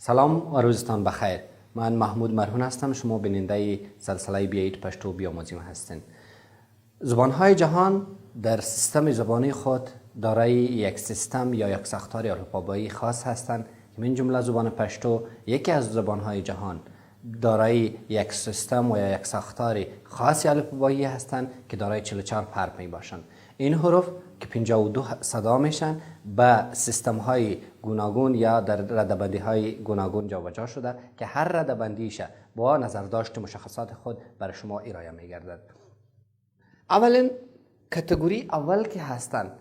سلام و روزتان بخیر. من محمود مرهون هستم. شما بیننده سلسله بیایید پشتو بیاموزیم هستین. زبانهای جهان در سیستم زبانی خود دارای یک سیستم یا یک ساختار الفبایی خاص هستند. من جمله زبان پشتو یکی از زبانهای جهان دارای یک سیستم و یک ساختار خاصی الفبایی هستند که دارای 44 حرف می باشند. این حروف که 52 صدا میشن به سیستم های گوناگون یا در ردبندی های گوناگون جابجا شده که هر ردبندیش با نظرداشت مشخصات خود برای شما ارائه میگردد. اولا کاتگوری اول که هستند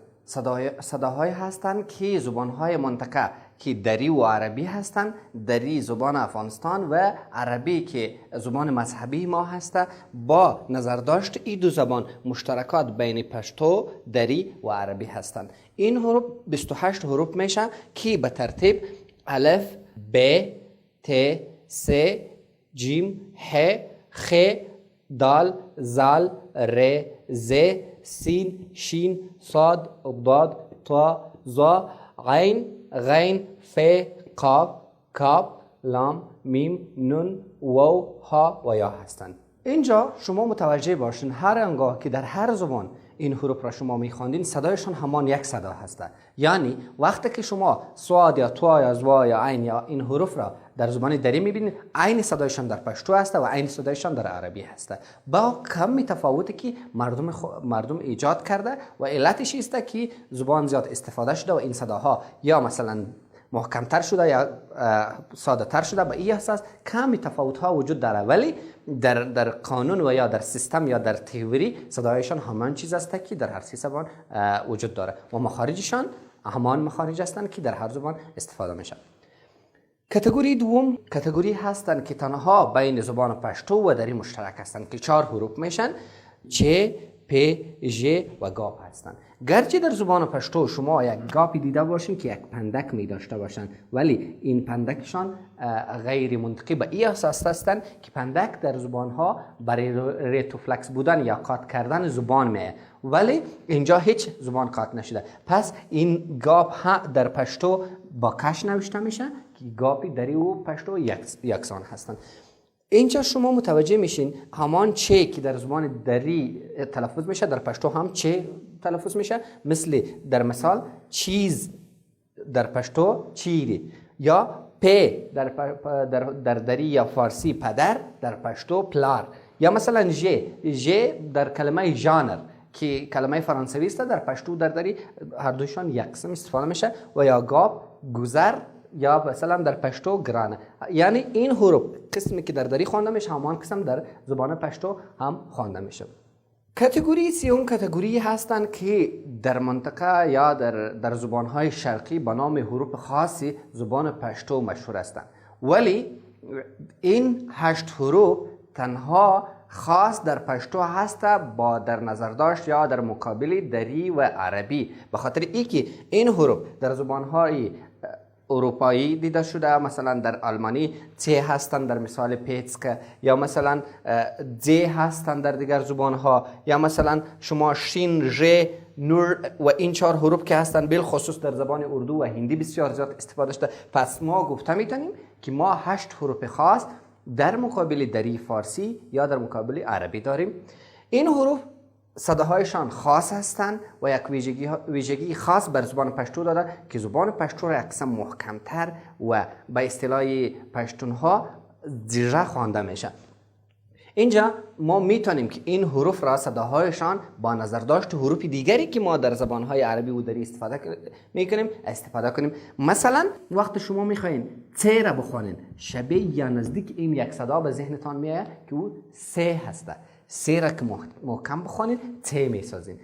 صداهای هستند که زبانهای منطقه که دری و عربی هستند. دری زبان افغانستان و عربی که زبان مذهبی ما هسته. با نظرداشت این دو زبان مشترکات بین پشتو، دری و عربی هستند. این حروف 28 حروف میشه که به ترتیب الف، ب، ت، س، جیم، ح، خ، دال، زال، ر، ز، سین، شین، صاد، ضاد، طا، ظا، عین، غین، ف، قاف، کاف، لام، میم، نون، واو، ها و یا هستند. اینجا شما متوجه باشین هر انگاه که در هر زبان این حروف را شما میخواندین صدایشان همان یک صدا هسته. یعنی وقتی که شما صاد یا طا یا ظا یا عین یا این حروف را در زبان دری میبینید عین صدایشان در پشتو هسته و عین صدایشان در عربی هسته. با کمی تفاوتی که مردم ایجاد کرده و علتش است که زبان زیاد استفاده شده و این صداها یا مثلا محکمتر شده یا ساده تر شده. به این اساس کمی تفاوت ها وجود داره، ولی در قانون و یا در سیستم یا در تئوری صدایشان همان چیز است که در هر سه زبان وجود داره و مخارجشان همان مخارج هستند که در هر زبان استفاده میشن. کاتگوری دوم کاتگوری هستند که تنها بین زبان پشتو و دری مشترک هستند که 4 حروف میشن: چ، پ، ژ و گاپ هستند. گرچه در زبان پشتو شما یک گاپی دیده باشین که یک پندک می داشته باشند، ولی این پندکشان غیر منطقی به این اساس هستند که پندک در زبان ها برای ریتوفلکس بودن یا قاط کردن زبان میه، ولی اینجا هیچ زبان قاط نشده. پس این گاپ ها در پشتو با کش نوشته میشه که گاپی دری و پشتو یکسان هستند. اینجا شما متوجه میشین همان چه که در زبان دری تلفظ میشه در پشتو هم چه تلفظ میشه. مثل در مثال چیز در پشتو چیری، یا پ در دری یا فارسی پدر، در پشتو پلار. یا مثلا ژ در کلمه ژانر که کلمه فرانسوی است، در پشتو در دری هر دوشان یکسان استفاده میشه. و یا گاب گذر یا مثلا در پشتو گرانه. یعنی این حروف قسمی که در دری خوانده میشه همان قسم در زبان پشتو هم خوانده میشه. کاتگوری سوم کاتگوری هستند که در منطقه یا در زبانهای شرقی به نام حروف خاصی زبان پشتو مشهور هستند، ولی این 8 حروف تنها خاص در پشتو هست با در نظرداشت یا در مقابل دری و عربی. به خاطر اینکه این حروف در زبانهای اروپایی دیده شده، مثلا در آلمانی ت هستند در مثال پیتسک، یا مثلا ز هستند در دیگر زبان ها، یا مثلا شما شین، ژ، نور و این 4 حروف که هستند بالخصوص در زبان اردو و هندی بسیار زیاد استفاده شده. پس ما گفته میتونیم که ما 8 حروف خاص در مقابل دری فارسی یا در مقابل عربی داریم. این حروف صداهایشان خاص هستند و یک ویژگی خاص بر زبان پشتو داده که زبان پشتو را اکثر محکمتر و به اصطلاح پشتونها زیره خوانده میشه. اینجا ما میتونیم که این حروف را صداهایشان با نظرداشت حروف دیگری که ما در زبانهای عربی و دری استفاده کنیم. مثلا وقت شما میخواین ت را بخوانین، شبیه یا نزدیک این یک صدا به ذهنتان میاد که او س هسته. س را که محکم بخوانین ت میسازین.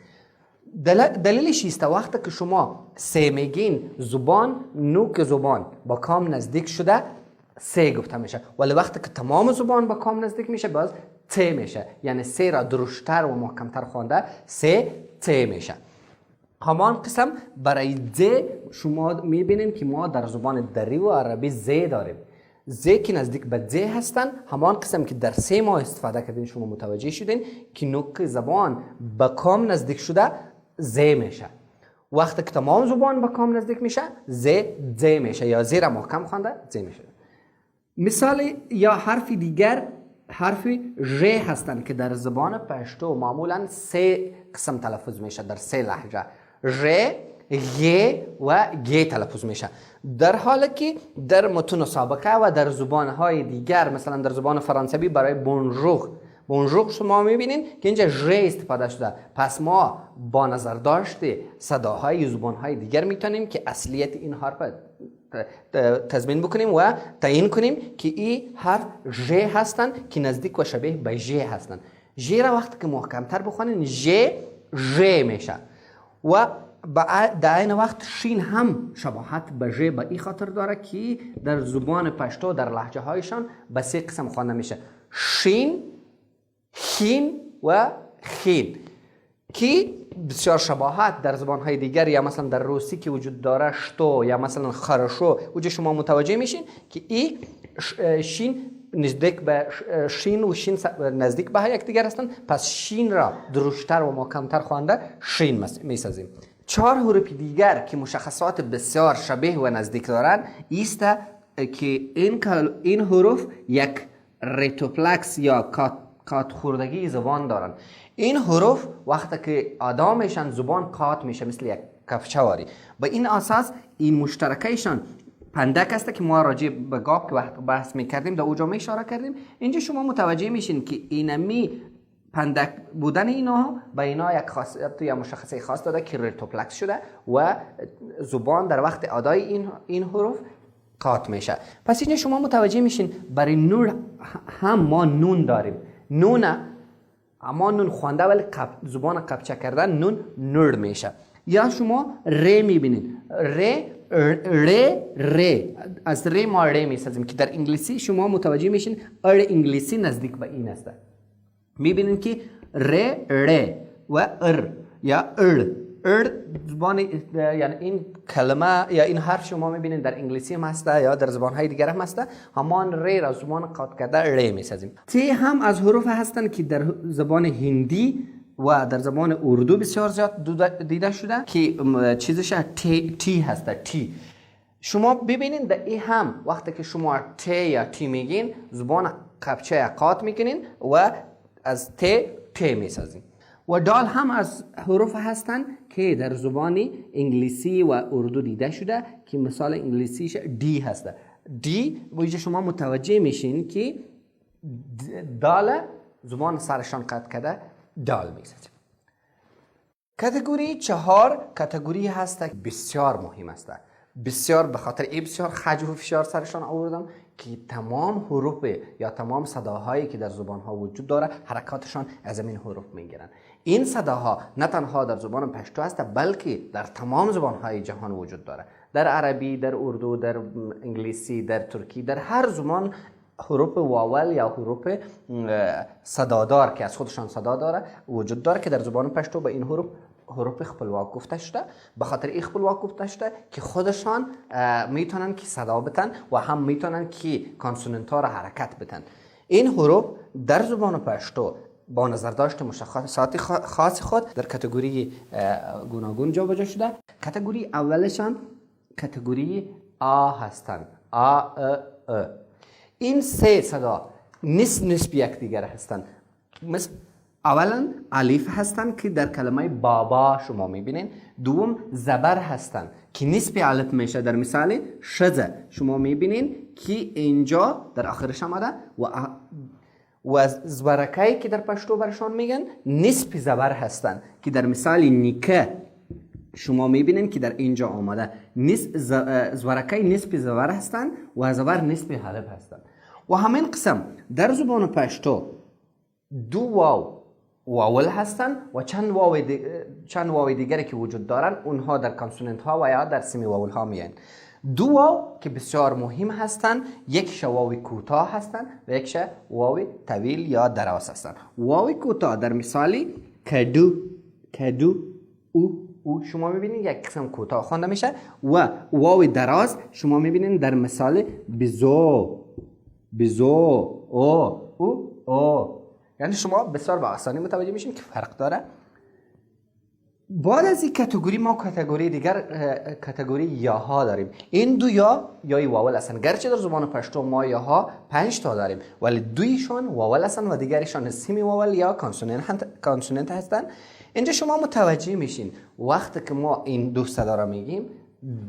دلیلش است وقتی که شما س میگین زبان نوک زبان با کام نزدیک شده س گفته میشه، ولی وقتی که تمام زبان با کام نزدیک میشه باز ت میشه. یعنی س را درشتر و محکمتر خوانده س ت میشه. همان قسم برای ز شما میبینین که ما در زبان دری و عربی ز داریم. ز که نزدیک به ز هستن، همان قسم که در سه ما استفاده کردین شما متوجه شدین که نوک زبان به کام نزدیک شده ز میشه. وقتی که تمام زبان به کام نزدیک میشه ز میشه، یا ز را محکم خوانده ز میشه. مثال یا حرف دیگر حرف ژ هستند که در زبان پشتو معمولا 3 قسم تلفظ میشه، در 3 لهجه: ژ، ی و گ تلفظ میشه، در حالی که در متون سابقه و در زبانهای دیگر مثلا در زبان فرانسوی برای بونژور شما میبینین که اینجا ژ استفاده شده. پس ما با نظر داشته صداهای زبانهای دیگر میتونیم که اصلیت این حرف تضمین بکنیم و تعیین کنیم که این حرف ژ هستند که نزدیک و شبیه به ژ هستند. ژ را وقتی که محکمتر بخونین ژ میشه و در این وقت شین هم شباهت به ژ به این خاطر داره که در زبان پشتو در لهجه هایشان به 3 قسم خوانده میشه: شین، خین و خین، که بسیار شباهت در زبانهای دیگر یا مثلا در روسی که وجود داره شتو یا مثلا خرشو وجود شما متوجه میشین که این شین نزدیک به شین و شین نزدیک به یکدیگر هستند. پس شین را درشتر و محکمتر خوانده شین میسازیم. 4 حروف دیگر که مشخصات بسیار شبیه و نزدیک دارند است که این حروف یک ریتوپلکس یا کات خوردگی زبان دارن. این حروف وقتی که ادا میشن زبان کات میشه مثل یک کفچواری. به این اساس این مشترکایشان پندک است که ما راجع به گاب که وقت بحث میکردیم در اوجا اشاره کردیم. اینجا شما متوجه میشین که اینمی پندک بودن اینا به اینا یک خاصیت یا مشخصه خاص داده که ریتوپلکس شده و زبان در وقت ادای این حروف قات میشه. پس اینجا شما متوجه میشین برای نون هم ما نون داریم. نون اما نون خوانده ولی زبان قبچه کردن نون نور میشه. یا شما ر میبینین ر از ر ما ر میسازیم که در انگلیسی شما متوجه میشین انگلیسی نزدیک به این است. میبینین که ر و یا زبان یعنی این کلمه یا این حرف شما میبینین در انگلیسی هم هسته یا در زبانهای دیگر هم هسته. همان ر را زبان قاط کرده ر میسازیم. تی هم از حروف هستن که در زبان هندی و در زبان اردو بسیار زیاد دیده شده که چیزش تی هسته. تی شما ببینین در این هم وقتی که شما تی یا تی میگین زبان قبچه قاط میکنین و از تی میسازین. و دال هم از حروف هستند که در زبان انگلیسی و اردو دیده شده که مثال انگلیسیش دی هسته. دی ویژه شما متوجه میشین که دال زبان سرشان قطع کرده دال میسازیم. کاتگوری 4 کاتگوری هست که بسیار مهم است. بسیار به خاطر این بسیار خجل و فشار سرشان آوردم که تمام حروف یا تمام صداهایی که در زبانها وجود داره حرکاتشان از این حروف میگیرن. این صداها نه تنها در زبان پشتو است بلکه در تمام زبانهای جهان وجود داره. در عربی، در اردو، در انگلیسی، در ترکی، در هر زبان حروف واول یا حروف صدادار که از خودشان صدا داره وجود داره که در زبان پشتو به این حروف خپلواک گفته شده. به خاطر این خپلواک گفته شده که خودشان میتونن که صدا بتن و هم میتونن که کانسوننت ها را حرکت بتن. این حروف در زبان پشتو با نظر داشت مشخصات خاص خود در کاتگوری گوناگون جابجا شده. کاتگوری اولشان کاتگوری آ هستند. آ این 3 صدا نسبی یک دیگر هستند. مثل اولا الف هستند که در کلمه بابا شما میبینین. دوم زبر هستند که نسبی الف میشه. در مثال شزه شما میبینین که اینجا در آخرش آمده و زبرکایی که در پشتو برشان میگن نسبی زبر هستند که در مثال نیکه شما میبینین که در اینجا آمده. زبرکای نسبی زبر هستند و زبر نسبی الف هستند. و همین قسم در زبان پشتو 2 واول هستند و چند واو دیگری که وجود دارن اونها در کانسوننت ها و یا در سمی واول ها میان. 2 واو که بسیار مهم هستند، یک واو کوتاه هستند و یک واو طویل یا دراز هستند. واو کوتاه در مثالی کدو او شما میبینید یک قسم کوتاه خوانده میشه و واو دراز شما میبینید در مثال بزو او. یعنی شما بسیار با آسانی متوجه میشین که فرق داره. بعد از این کاتگوری ما کاتگوری دیگر کاتگوری یاها داریم. این دو یای واول هستن، گرچه در زبان پشتو ما یاها 5 تا داریم ولی دویشان واول هستن و دیگرشان سیمی واول یا کانسوننت هستن. اینجا شما متوجه میشین وقتی که ما این دو صدا را میگیم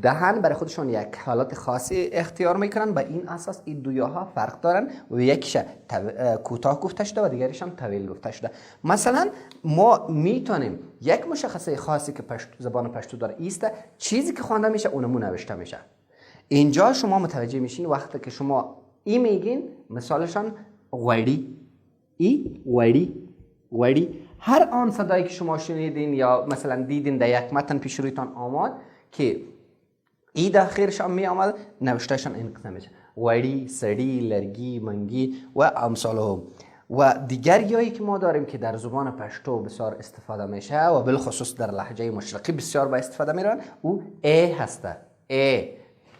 دهن برای خودشون یک حالت خاصی اختیار میکنن، به این اساس این دو یاها فرق دارن و یکیش کوتاه گفته شده و دیگریش هم طویل گفته شده. مثلا ما میتونیم یک مشخصه خاصی که زبان پشتو داره ایسته، چیزی که خوانده میشه اونمون نوشته میشه. اینجا شما متوجه میشین وقتی که شما ای میگین مثالشان وڑی، ای وڑی. هر آن صدایی که شما شنیدین یا مثلا دیدین در یک متن پیش رویتان آمد که ای در خیرشان می آمد، نوشتهشان این قسم میشه: وڑی، سڑی، لرگی، منگی و امثال هم. و دیگر یایی که ما داریم که در زبان پشتو بسیار استفاده میشه و بالخصوص در لهجه مشرقی بسیار با استفاده میرن، او ای هسته. ای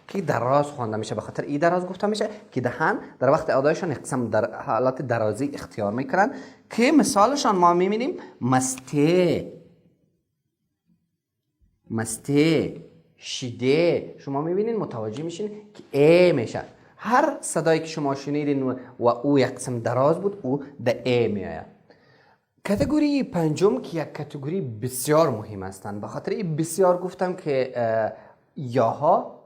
که دراز خوانده میشه، به خاطر ای دراز گفته میشه که دهن در وقت ادایشان یک قسم در حالت درازی اختیار میکنن که مثالشان ما میبینیم مسته، شیده. شما میبینین متوجه میشین که ای میشه. هر صدایی که شما شنیدین و او یک قسم دراز بود او د ای میآید. کاتگوری پنجم که یک کاتگوری بسیار مهم هستند، به خاطر این بسیار گفتم که یاها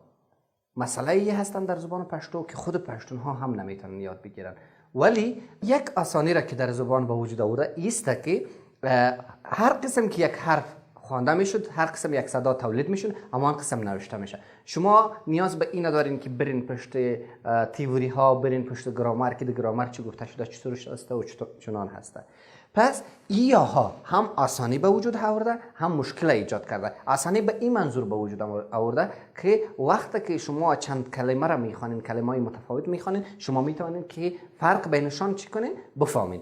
مسئله ای هستند در زبان پشتو که خود پشتون ها هم نمیتونن یاد بگیرن، ولی یک آسانی را که در زبان به وجود آورده ایست که هر قسم که یک حرف خوانده میشد، هر قسم یک صدا تولید میشد، اما آن قسم نوشته میشه. شما نیاز به این ندارین که برین پشت تئوری ها، برین پشت گرامر که گرامر چی گفته شده، چطور هسته و چنان هسته. پس ایاها هم آسانی به وجود آورده، هم مشکل ایجاد کرده. آسانی به این منظور به وجود آورده که وقتی که شما چند کلمه را میخوانین، کلمه‌های متفاوت میخوانین، شما میتونین که فرق بینشان چی کنین بفهمین.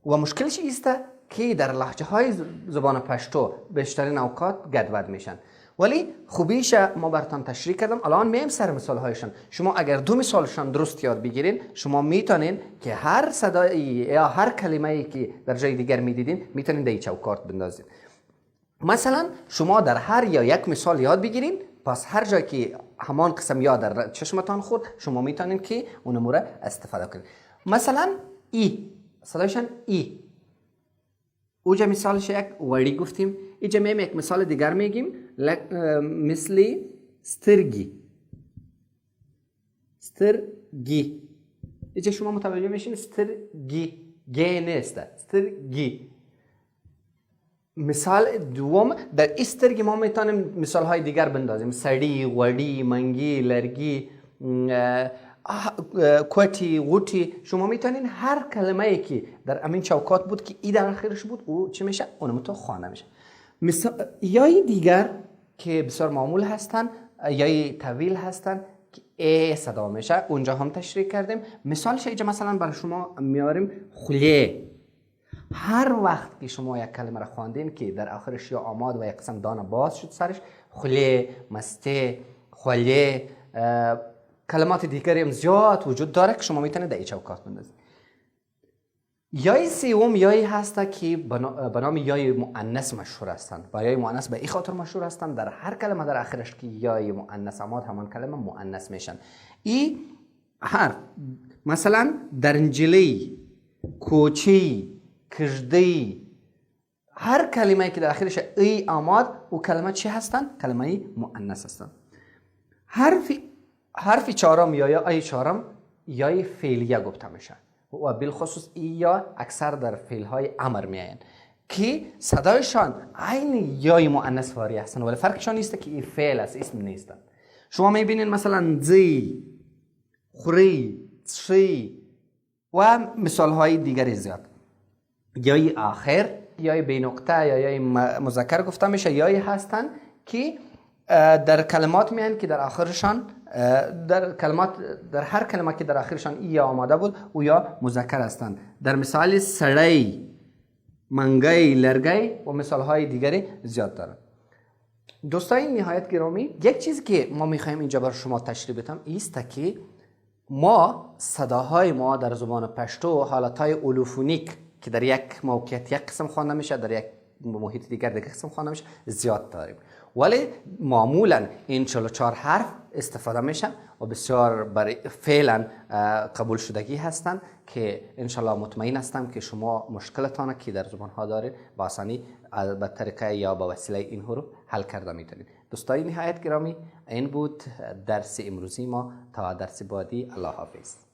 و مشکلش ایسته که در لهجه های زبان پشتو بیشترین اوقات گدود میشن، ولی خوبیش ما براتون تشریح کردم. الان میایم سر مثال هایشان. شما اگر دو مثالشان درست یاد بگیرین، شما میتونین که هر صدایی یا هر کلمه‌ای که در جای دیگر میدیدین میتونین در چوکارت بندازین. مثلا شما در هر یا یک مثال یاد بگیرین، پس هر جایی که همان قسم یا در چشمتان خورد شما میتونین که اون امور استفاده کنین. مثلا ای صدایشان ای، اوجا مثالش یک وڑی گفتیم. اینجا میم یک مثال دیگر میگیم مثل سترگی. اینجا شما متوجه میشین سترگی گی نیست، سترگی. مثال دوم در استرگی ما میتونیم مثال های دیگر بندازیم: سڑی، وڑی، منگی، لرگی، کوتی، غوتی. شما میتونین هر کلمه ای که در امین چوکات بود که ای در آخرش بود او چی میشه؟ اونم تو خوانده میشه. یای دیگر که بسیار معمول هستن، یای طویل هستن که ای صدا میشه، اونجا هم تشریح کردیم. مثالش اینجا مثلا برای شما میاریم خلیه. هر وقت که شما یک کلمه را خواندین که در آخرش یا آماد و یک قسم دانه باز شد سرش، خلیه، مسته، خلیه، کلمات دیگری هم زیاد وجود داره که شما میتونید در این چوکات بندازید. یای سوم یایی هست که به نام یای مؤنث مشهور هستند. و یای مؤنث به این خاطر مشهور هستند در هر کلمه در آخرش که یای مؤنث آمد همان کلمه مؤنث میشن. ای هر مثلا درنجلی، کوچی، کژدی، هر کلمه که در آخرش ای آمد او کلمه چی هستند؟ کلمه مؤنث هستند. حرف چهارم یا ای چهارم یای فعلیه گفته میشه و بالخصوص ای یا اکثر در فعل های امر میاین که صدایشان عین یای مؤنث واری هستن، ولی فرقشان نیست که این فعل است، اسم نیستن. شما میبینین مثلا زی، خوری، چی و مثال های دیگری زیاد. یای آخر، یای بی نقطه یا یای مذکر گفته میشه، یای هستن که در کلمات میان که در آخرشان در هر کلمه که در آخرشان ای یا آماده بود او یا مذکر هستند. در مثال سڑی، منگی، لرگی و مثال های دیگری زیاد دارند. دوستان نهایت گرامی، یک چیز که ما میخوایم اینجا بر شما تشریح بدم ایست که ما صداهای ما در زبان پشتو حالتهای الوفونیک که در یک موقعیت یک قسم خوانده میشه، در یک محیط دیگر دیگه قسم خوانده میشه زیاد داریم، ولی معمولا این 44 حرف استفاده میشه و بسیار برای فعلا قبول شدگی هستند که انشالله مطمئن هستم که شما مشکلتان که در زبان ها دارید با آسانی به طریقه یا به وسیله این حروف حل کرده میتونید. دوستای نهایت گرامی، این بود درس امروزی ما. تا درس بعدی، الله حافظ.